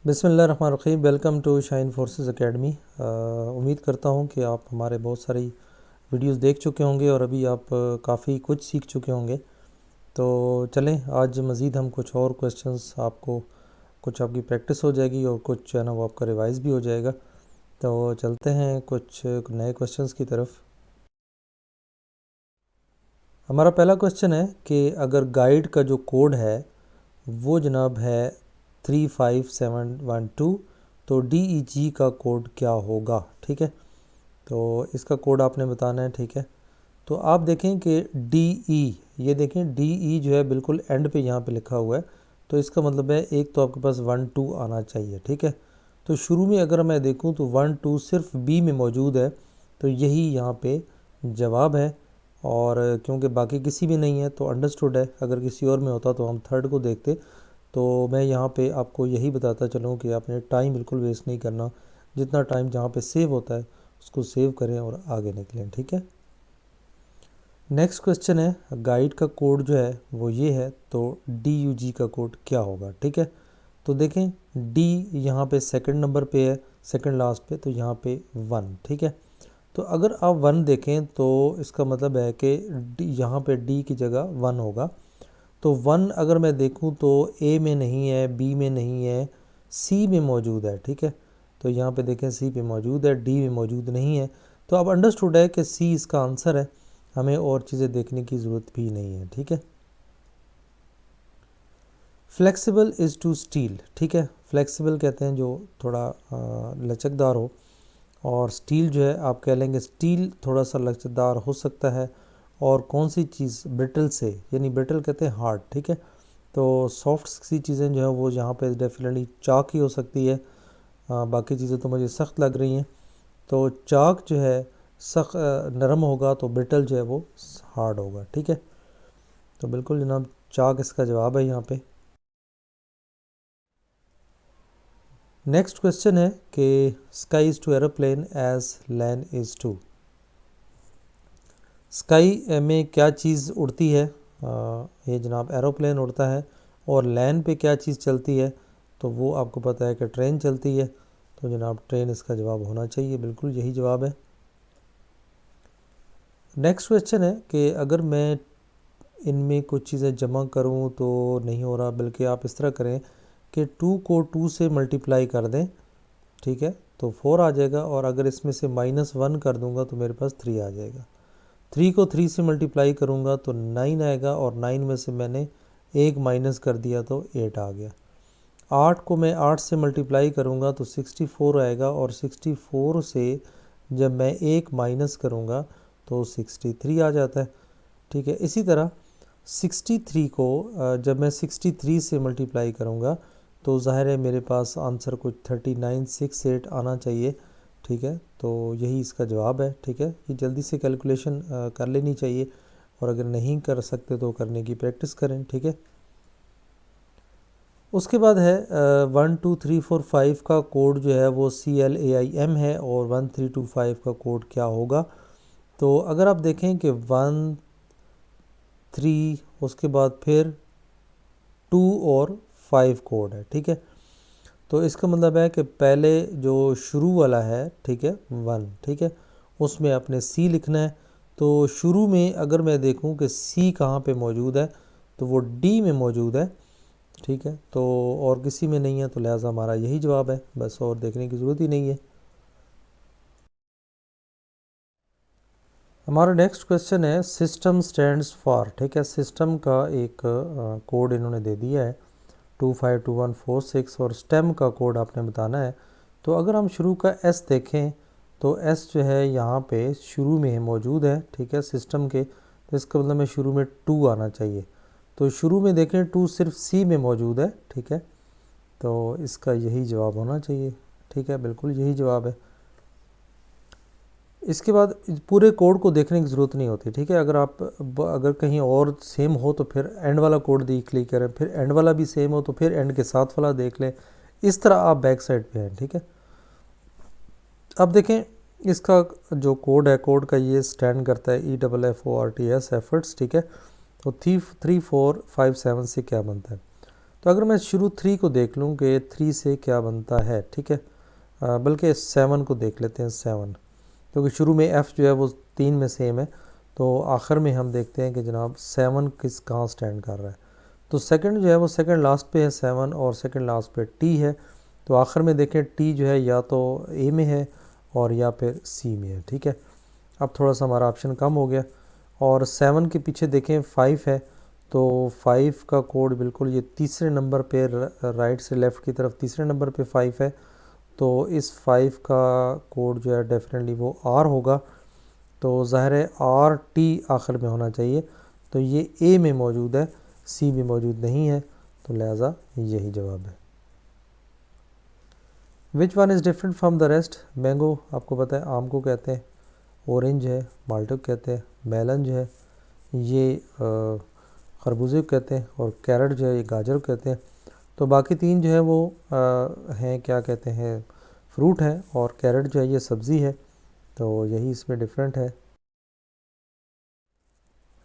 बिस्मिल्लाहिर्रहमानिर्रहीम। Welcome to Shine Forces Academy. उम्मीद करता हूँ कि आप हमारे बहुत सारी वीडियोस देख चुके होंगे और अभी आप काफ़ी कुछ सीख चुके होंगे। तो चलें, आज मज़ीद हम कुछ और क्वेश्चंस आपको, कुछ आपकी प्रैक्टिस हो जाएगी और कुछ है ना वो आपका रिवाइज़ भी हो जाएगा। तो चलते हैं कुछ नए क्वेश्चंस की तरफ। हमारा पहला क्वेश्चन है कि अगर गाइड का जो कोड है वो जनाब है 35712, तो DEG का कोड क्या होगा। ठीक है, तो इसका कोड आपने बताना है। ठीक है, तो आप देखें कि DE, ये देखें DE जो है बिल्कुल एंड पे यहाँ पे लिखा हुआ है, तो इसका मतलब है एक तो आपके पास 1 2 आना चाहिए। ठीक है, तो शुरू में अगर मैं देखूँ तो 1 2 सिर्फ B में मौजूद है, तो यही यहाँ पे जवाब है। और क्योंकि बाकी किसी में नहीं है तो अंडरस्टूड है। अगर किसी और में होता तो हम थर्ड को देखते। तो मैं यहाँ पे आपको यही बताता चलूँ कि आपने टाइम बिल्कुल वेस्ट नहीं करना। जितना टाइम जहाँ पे सेव होता है उसको सेव करें और आगे निकलें। ठीक है, नेक्स्ट क्वेश्चन है, गाइड का कोड जो है वो ये है, तो DUG का कोड क्या होगा। ठीक है, तो देखें D यहाँ पे सेकंड नंबर पे है, सेकंड लास्ट पे, तो यहाँ पे 1। ठीक है, तो अगर आप 1 देखें तो इसका मतलब है कि यहाँ पे D की जगह 1 होगा। तो 1 अगर मैं देखूँ तो A में नहीं है, B में नहीं है, C में मौजूद है। ठीक है, तो यहाँ पे देखें C पे मौजूद है, D में मौजूद नहीं है। तो अब अंडरस्टूड है कि C इसका आंसर है, हमें और चीज़ें देखने की ज़रूरत भी नहीं है। ठीक है, फ्लेक्सिबल इज़ टू स्टील। ठीक है, फ्लेक्सिबल कहते हैं जो थोड़ा लचकदार हो, और स्टील जो है आप कह लेंगे स्टील थोड़ा सा लचकदार हो सकता है। और कौन सी चीज़ ब्रिटल से, यानी ब्रिटल कहते हैं हार्ड। ठीक है, तो सॉफ्ट सी चीज़ें जो है वो यहाँ पे डेफिनेटली चाक ही हो सकती है। बाकी चीज़ें तो मुझे सख्त लग रही हैं। तो चाक जो है सख्त नरम होगा, तो ब्रिटल जो है वो हार्ड होगा। ठीक है, तो बिल्कुल जनाब चाक इसका जवाब है यहाँ पे। नेक्स्ट क्वेश्चन है कि sky is to aeroplane as land is to. Sky में क्या चीज़ उड़ती है? ये जनाब एरोप्लेन उड़ता है। और लैंड पे क्या चीज़ चलती है? तो वो आपको पता है कि ट्रेन चलती है, तो जनाब ट्रेन इसका जवाब होना चाहिए, बिल्कुल यही जवाब है। नेक्स्ट क्वेश्चन है कि अगर मैं इनमें कुछ चीज़ें जमा करूं तो नहीं हो रहा, बल्कि आप इस तरह करें कि 2 को 2 से मल्टीप्लाई कर दें। ठीक है, तो 4 आ जाएगा, और अगर इसमें से -1 कर दूंगा तो मेरे पास 3 आ जाएगा। 3 को 3 से मल्टीप्लाई करूंगा तो 9 आएगा, और 9 में से मैंने 1 माइनस कर दिया तो 8 आ गया। 8 को मैं 8 से मल्टीप्लाई करूंगा तो 64 आएगा, और 64 से जब मैं 1 माइनस करूंगा तो 63 आ जाता है। ठीक है, इसी तरह 63 को जब मैं 63 से मल्टीप्लाई करूंगा तो ज़ाहिर है मेरे पास आंसर कुछ 3968 आना चाहिए। ठीक है, तो यही इसका जवाब है। ठीक है, ये जल्दी से कैलकुलेशन कर लेनी चाहिए, और अगर नहीं कर सकते तो करने की प्रैक्टिस करें। ठीक है, उसके बाद है 1 2 3 4 5 का कोड जो है वो CLAIM है, और 1325 का कोड क्या होगा? तो अगर आप देखें कि 1 3 उसके बाद फिर 2 और 5 कोड है। ठीक है, तो इसका मतलब है कि पहले जो शुरू वाला है, ठीक है 1, ठीक है, उसमें आपने C लिखना है। तो शुरू में अगर मैं देखूं कि C कहाँ पे मौजूद है, तो वो D में मौजूद है। ठीक है, तो और किसी में नहीं है, तो लिहाजा हमारा यही जवाब है, बस और देखने की ज़रूरत ही नहीं है। हमारा नेक्स्ट क्वेश्चन है सिस्टम स्टैंड्स फॉर। ठीक है, सिस्टम का एक कोड इन्होंने दे दिया है 252146, और स्टेम का कोड आपने बताना है। तो अगर हम शुरू का S देखें तो S जो है यहाँ पे शुरू में मौजूद है। ठीक है, सिस्टम के, तो इसका मतलब है शुरू में 2 आना चाहिए। तो शुरू में देखें 2 सिर्फ C में मौजूद है। ठीक है, तो इसका यही जवाब होना चाहिए। ठीक है, बिल्कुल यही जवाब है। इसके बाद पूरे कोड को देखने की ज़रूरत नहीं होती। ठीक है, अगर कहीं और सेम हो तो फिर एंड वाला कोड देख ली करें, फिर एंड वाला भी सेम हो तो फिर एंड के साथ वाला देख लें। इस तरह आप बैक साइड पे हैं। ठीक है, अब देखें इसका जो कोड है, कोड का ये स्टैंड करता है EFFORTS एफर्ट्स। ठीक है, तो 3457 से क्या बनता है? तो अगर मैं शुरू 3 को देख लूँ कि 3 से क्या बनता है, ठीक है, बल्कि 7 को देख लेते हैं, 7, क्योंकि शुरू में f जो है वो 3 में सेम है, तो आखिर में हम देखते हैं कि जनाब 7 कहाँ स्टैंड कर रहा है। तो सेकंड जो है वो सेकंड लास्ट पे है 7 और सेकंड लास्ट पे t है, तो आखिर में देखें t जो है या तो a में है और या फिर c में है, ठीक है। अब थोड़ा सा हमारा ऑप्शन कम हो गया, और 7 के पीछे देखें 5 है, तो 5 का कोड बिल्कुल ये तीसरे नंबर पे, राइट से लेफ़्ट की तरफ तीसरे नंबर पे 5 है, तो इस 5 का कोड जो है डेफिनेटली वो R होगा। तो ज़ाहिर है R T आखिर में होना चाहिए, तो ये A में मौजूद है, C में मौजूद नहीं है, तो लिहाजा यही जवाब है। Which one is different from the rest? Mango आपको पता है आम को कहते हैं, ऑरेंज है माल्टो कहते हैं, मेलन जो है ये खरबूजे को कहते हैं, और कैरेट जो है ये गाजर को कहते हैं। तो बाकी 3 जो है वो हैं, क्या कहते हैं, फ्रूट है, और कैरेट जो है ये सब्ज़ी है, तो यही इसमें डिफरेंट है।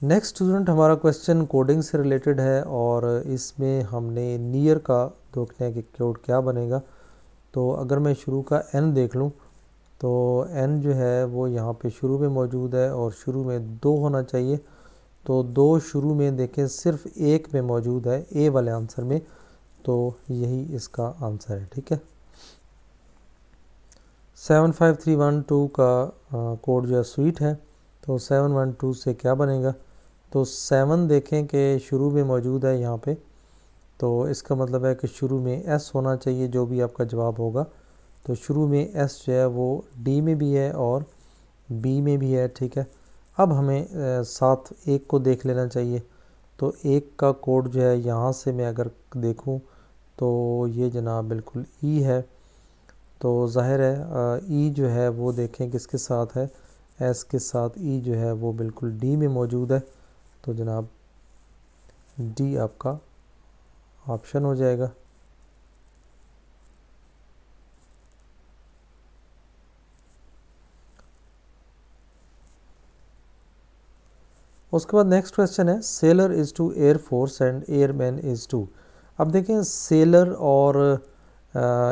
नेक्स्ट स्टूडेंट, हमारा क्वेश्चन कोडिंग से रिलेटेड है, और इसमें हमने नियर का देखना है कि कोड क्या बनेगा। तो अगर मैं शुरू का n देख लूँ, तो n जो है वो यहाँ पे शुरू में मौजूद है, और शुरू में 2 होना चाहिए, तो 2 शुरू में देखें सिर्फ 1 में मौजूद है ए वाले आंसर में, तो यही इसका आंसर है, ठीक है। 75312 का कोड जो है स्वीट है, तो 712 से क्या बनेगा? तो 7 देखें कि शुरू में मौजूद है यहाँ पे, तो इसका मतलब है कि शुरू में s होना चाहिए, जो भी आपका जवाब होगा। तो शुरू में s जो है वो d में भी है और b में भी है, ठीक है। अब हमें साथ 1 को देख लेना चाहिए, तो 1 का कोड जो है यहाँ से मैं अगर देखूँ तो ये जनाब बिल्कुल e है, तो ज़ाहिर है e जो है वो देखें किसके साथ है, s के साथ e जो है वो बिल्कुल d में मौजूद है, तो जनाब d आपका ऑप्शन हो जाएगा। उसके बाद नेक्स्ट क्वेश्चन है, sailor is to air force and airman is to. अब देखें सेलर और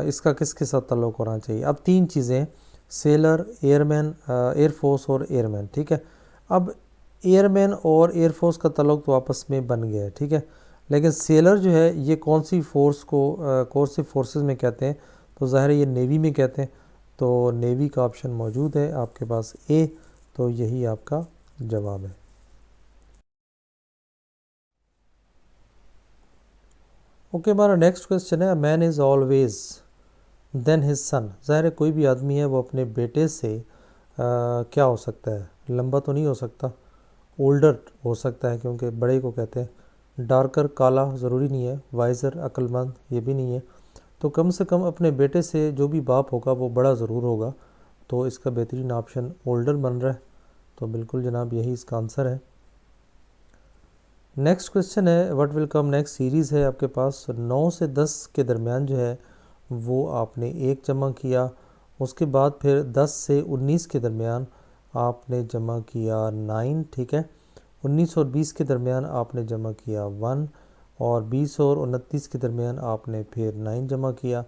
इसका किसके साथ ताल्लुक़ होना चाहिए। अब 3 चीज़ें, सेलर, एयरमैन, एयरफोर्स और एयरमैन, ठीक है। अब एयरमैन और एयरफोर्स का ताल्लुक़ तो आपस में बन गया है, ठीक है, लेकिन सेलर जो है ये कौन सी फोर्स को कौन सी फोर्सेस में कहते हैं, तो ज़ाहिर है ये नेवी में कहते हैं, तो नेवी का ऑप्शन मौजूद है आपके पास ए, तो यही आपका जवाब है। ओके, हमारा नेक्स्ट क्वेश्चन है, man is always then his son. ज़ाहिर है कोई भी आदमी है वो अपने बेटे से क्या हो सकता है, लंबा तो नहीं हो सकता, ओल्डर हो सकता है, क्योंकि बड़े को कहते हैं। डार्कर काला ज़रूरी नहीं है, वाइज़र अक्लमंद ये भी नहीं है, तो कम से कम अपने बेटे से जो भी बाप होगा वो बड़ा ज़रूर होगा, तो इसका बेहतरीन ऑप्शन ओल्डर बन रहा है, तो बिल्कुल जनाब यही इसका आंसर है। नेक्स्ट क्वेश्चन है, what will come next series है आपके पास। 9 से 10 के दरमियान जो है वो आपने 1 जमा किया, उसके बाद फिर 10 से 19 के दरमियान आपने जमा किया 9, ठीक है। 19 और 20 के दरमियान आपने जमा किया 1, और 20 और 29 के दरमियान आपने फिर 9 जमा किया,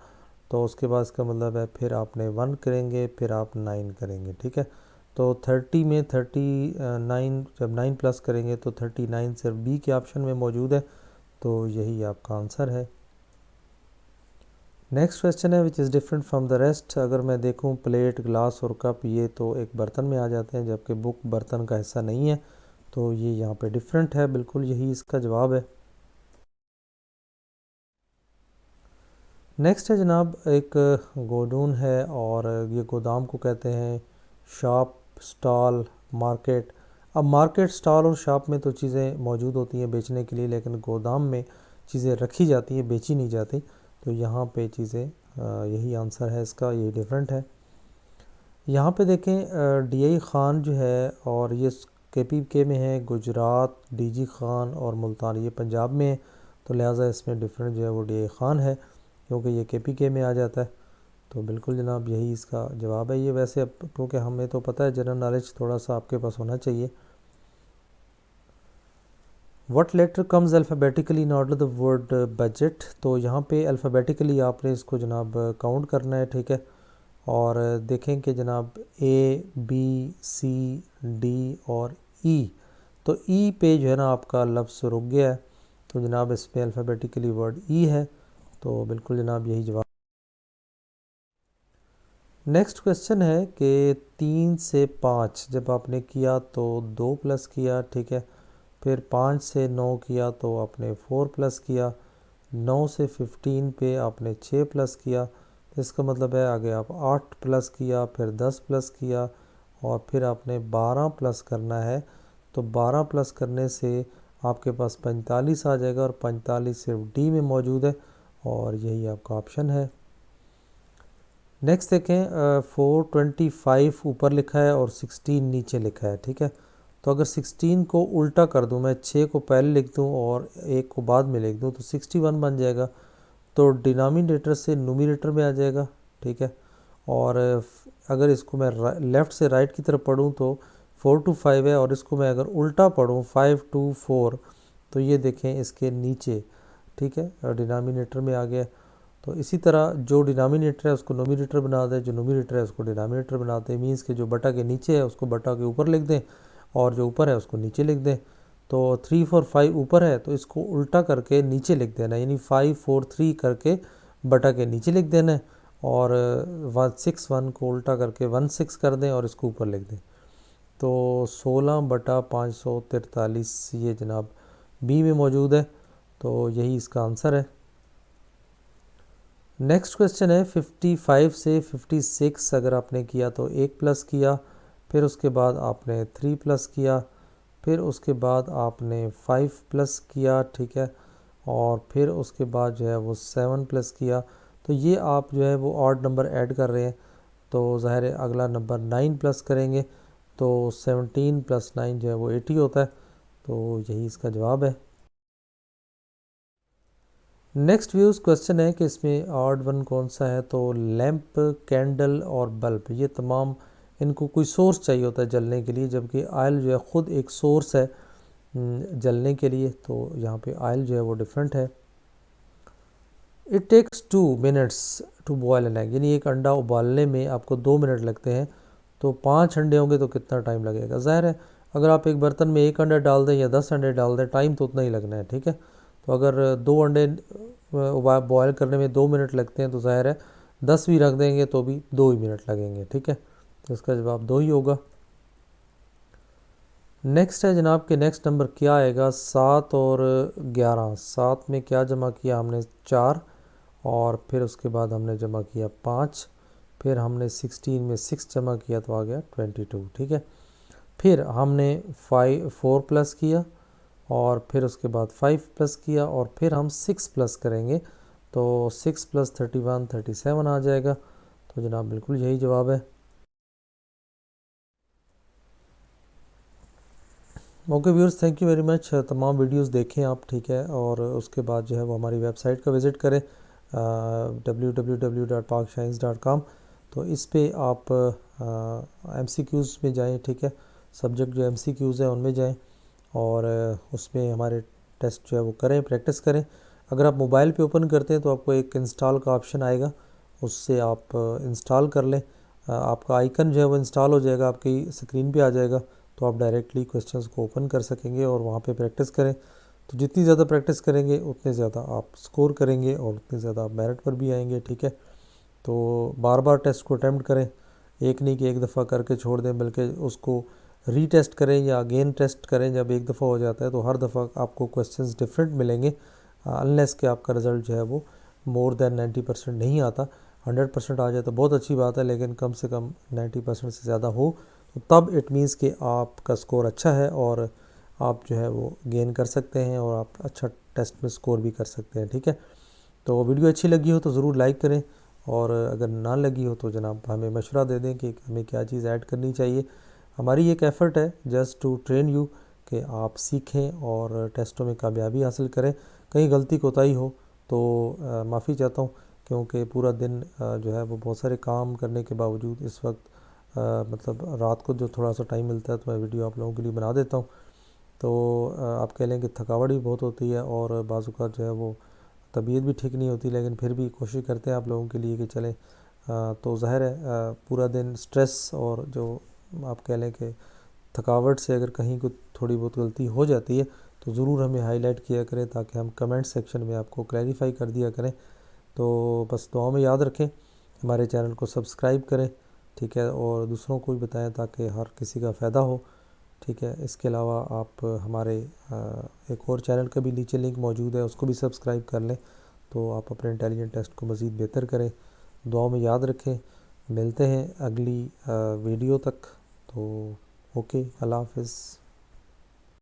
तो उसके बाद इसका मतलब है फिर आपने 1 करेंगे, फिर आप 9 करेंगे, ठीक है। तो 30 में 39 जब 9 प्लस करेंगे तो 39 सिर्फ बी के ऑप्शन में मौजूद है, तो यही आपका आंसर है। नेक्स्ट क्वेश्चन है, which is different from the rest. अगर मैं देखूं प्लेट, ग्लास और कप, ये तो एक बर्तन में आ जाते हैं, जबकि बुक बर्तन का हिस्सा नहीं है, तो ये यहाँ पे डिफरेंट है, बिल्कुल यही इसका जवाब है। नेक्स्ट है जनाब, एक गोडाउन है, और ये गोदाम को कहते हैं, शॉप, स्टॉल, मार्केट। अब मार्केट, स्टॉल और शॉप में तो चीज़ें मौजूद होती हैं बेचने के लिए, लेकिन गोदाम में चीज़ें रखी जाती हैं, बेची नहीं जाती, तो यहाँ पे चीज़ें यही आंसर है इसका, यही डिफरेंट है। यहाँ पे देखें डीआई ख़ान जो है, और ये KPK में है, गुजरात, DG ख़ान और मुल्तान ये पंजाब में है, तो लिहाजा इसमें डिफरेंट जो है वो डीआई ख़ान है, क्योंकि ये KPK में आ जाता है, तो बिल्कुल जनाब यही इसका जवाब है। ये वैसे अब क्योंकि हमें तो पता है जनरल नॉलेज थोड़ा सा आपके पास होना चाहिए। What letter comes alphabetically in order the word budget. तो यहाँ पे अल्फ़ाबेटिकली आपने इसको जनाब काउंट करना है, ठीक है। और देखें कि जनाब ए बी सी डी और ई, तो ई पे जो है ना आपका लफ्ज़ रुक गया है, तो जनाब इस पे अल्फ़ाबेटिकली वर्ड ई है, तो बिल्कुल जनाब यही जवाब। नेक्स्ट क्वेश्चन है कि 3 से 5 जब आपने किया तो 2 प्लस किया, ठीक है। फिर 5 से 9 किया तो आपने 4 प्लस किया। 9 से 15 पे आपने 6 प्लस किया, तो इसका मतलब है आगे आप 8 प्लस किया, फिर 10 प्लस किया और फिर आपने 12 प्लस करना है। तो 12 प्लस करने से आपके पास 45 आ जाएगा और 45 सिर्फ डी में मौजूद है और यही आपका ऑप्शन है। नेक्स्ट देखें, 425 ऊपर लिखा है और 16 नीचे लिखा है, ठीक है। तो अगर 16 को उल्टा कर दूं, मैं 6 को पहले लिख दूं और 1 को बाद में लिख दूं, तो 61 बन जाएगा। तो डिनोमिनेटर से न्यूमरेटर में आ जाएगा, ठीक है। और अगर इसको मैं लेफ़्ट से राइट की तरफ पढ़ूं तो 4 to 5 है, और इसको मैं अगर उल्टा पढ़ूं 5 to 4, तो ये देखें इसके नीचे, ठीक है, डिनोमिनेटर में आ गया। तो इसी तरह जो डिनोमिनेटर है उसको नोमिनेटर बना दें, जो नोमिनेटर है उसको डिनोमिनेटर बनाते हैं। मीन्स कि जो बटा के नीचे है उसको बटा के ऊपर लिख दें और जो ऊपर है उसको नीचे लिख दें। तो 3 4 5 ऊपर है तो इसको उल्टा करके नीचे लिख देना, यानी 5 4 3 करके बटा के नीचे लिख देना है, और 161 को उल्टा करके 16 कर दें और इसको ऊपर लिख दें। तो 16 बटा 543 ये जनाब बी में मौजूद है, तो यही इसका आंसर है। नेक्स्ट क्वेश्चन है 55 से 56 अगर आपने किया तो 1 प्लस किया, फिर उसके बाद आपने 3 प्लस किया, फिर उसके बाद आपने 5 प्लस किया, ठीक है, और फिर उसके बाद जो है वो 7 प्लस किया। तो ये आप जो है वो ऑड नंबर ऐड कर रहे हैं, तो ज़ाहिर है अगला नंबर 9 प्लस करेंगे, तो 17 प्लस 9 जो है वो 80 होता है, तो यही इसका जवाब है। नेक्स्ट व्यूज़ क्वेश्चन है कि इसमें ऑड वन कौन सा है। तो लैंप, कैंडल और बल्ब, ये तमाम इनको कोई सोर्स चाहिए होता है जलने के लिए, जबकि आयल जो है ख़ुद एक सोर्स है जलने के लिए। तो यहाँ पे आयल जो है वो डिफरेंट है। It takes 2 minutes to boil an egg, यानी एक अंडा उबालने में आपको 2 मिनट लगते हैं। तो 5 अंडे होंगे तो कितना टाइम लगेगा। ज़ाहिर है अगर आप एक बर्तन में 1 अंडा डाल दें या 10 अंडे डाल दें, टाइम तो उतना ही लगना है, ठीक है। तो अगर 2 अंडे बॉयल करने में 2 मिनट लगते हैं तो ज़ाहिर है 10 भी रख देंगे तो भी 2 ही मिनट लगेंगे, ठीक है। तो इसका जवाब 2 ही होगा। नेक्स्ट है जनाब कि नेक्स्ट नंबर क्या आएगा। 7 और 11, 7 में क्या जमा किया हमने 4, और फिर उसके बाद हमने जमा किया 5, फिर हमने 16 में 6 जमा किया तो आ गया 22, ठीक है। फिर हमने 4 प्लस किया और फिर उसके बाद 5 प्लस किया और फिर हम 6 प्लस करेंगे, तो 6 प्लस 31 37 आ जाएगा। तो जनाब बिल्कुल यही जवाब है। Okay viewers, thank you very much. तमाम वीडियोस देखें आप, ठीक है, और उसके बाद जो है वो हमारी वेबसाइट का विज़िट करें www.pakscience.com। तो इस पे आप MCQs में जाएं, ठीक है, सब्जेक्ट जो MCQs है उनमें जाएं और उसमें हमारे टेस्ट जो है वो करें, प्रैक्टिस करें। अगर आप मोबाइल पे ओपन करते हैं तो आपको एक इंस्टॉल का ऑप्शन आएगा, उससे आप इंस्टॉल कर लें। आपका आइकन जो है वो इंस्टॉल हो जाएगा, आपकी स्क्रीन पे आ जाएगा, तो आप डायरेक्टली क्वेश्चंस को ओपन कर सकेंगे और वहाँ पे प्रैक्टिस करें। तो जितनी ज़्यादा प्रैक्टिस करेंगे उतने ज़्यादा आप स्कोर करेंगे और उतने ज़्यादा आप मेरिट पर भी आएंगे, ठीक है। तो बार बार टेस्ट को अटैम्प्ट करें, एक नहीं कि एक दफ़ा करके छोड़ दें, बल्कि उसको रीटेस्ट करें या अगेन टेस्ट करें। जब एक दफ़ा हो जाता है तो हर दफ़ा आपको क्वेश्चंस डिफरेंट मिलेंगे, अनलेस कि आपका रिज़ल्ट जो है वो मोर देन 90% नहीं आता। 100% आ जाए तो बहुत अच्छी बात है, लेकिन कम से कम 90% से ज़्यादा हो तो तब इट मीन्स कि आपका स्कोर अच्छा है और आप जो है वो गेन कर सकते हैं और आप अच्छा टेस्ट में स्कोर भी कर सकते हैं, ठीक है। तो वीडियो अच्छी लगी हो तो ज़रूर लाइक करें, और अगर ना लगी हो तो जनाब हमें मशवरा दे दें कि हमें क्या चीज़ ऐड करनी चाहिए। हमारी एक एफ़र्ट है जस्ट टू ट्रेन यू कि आप सीखें और टेस्टों में कामयाबी हासिल करें। कहीं गलती कोताही हो तो माफ़ी चाहता हूँ, क्योंकि पूरा दिन जो है वो बहुत सारे काम करने के बावजूद इस वक्त मतलब रात को जो थोड़ा सा टाइम मिलता है तो मैं वीडियो आप लोगों के लिए बना देता हूँ। तो आप कह लें कि थकावट भी बहुत होती है और बाज़ औक़ात जो है वो तबीयत भी ठीक नहीं होती, लेकिन फिर भी कोशिश करते हैं आप लोगों के लिए कि चलें। तो ज़ाहिर है पूरा दिन स्ट्रेस और जो आप कह लें कि थकावट से अगर कहीं को थोड़ी बहुत गलती हो जाती है तो ज़रूर हमें हाईलाइट किया करें, ताकि हम कमेंट सेक्शन में आपको क्लैरिफाई कर दिया करें। तो बस दुआ में याद रखें, हमारे चैनल को सब्सक्राइब करें, ठीक है, और दूसरों को भी बताएं ताकि हर किसी का फ़ायदा हो, ठीक है। इसके अलावा आप हमारे एक और चैनल का भी नीचे लिंक मौजूद है, उसको भी सब्सक्राइब कर लें, तो आप अपने इंटेलिजेंट टेस्ट को मज़ीद बेहतर करें। दुआ में याद रखें, मिलते हैं अगली वीडियो तक। तो ओके, अल्लाह हाफ़िज़।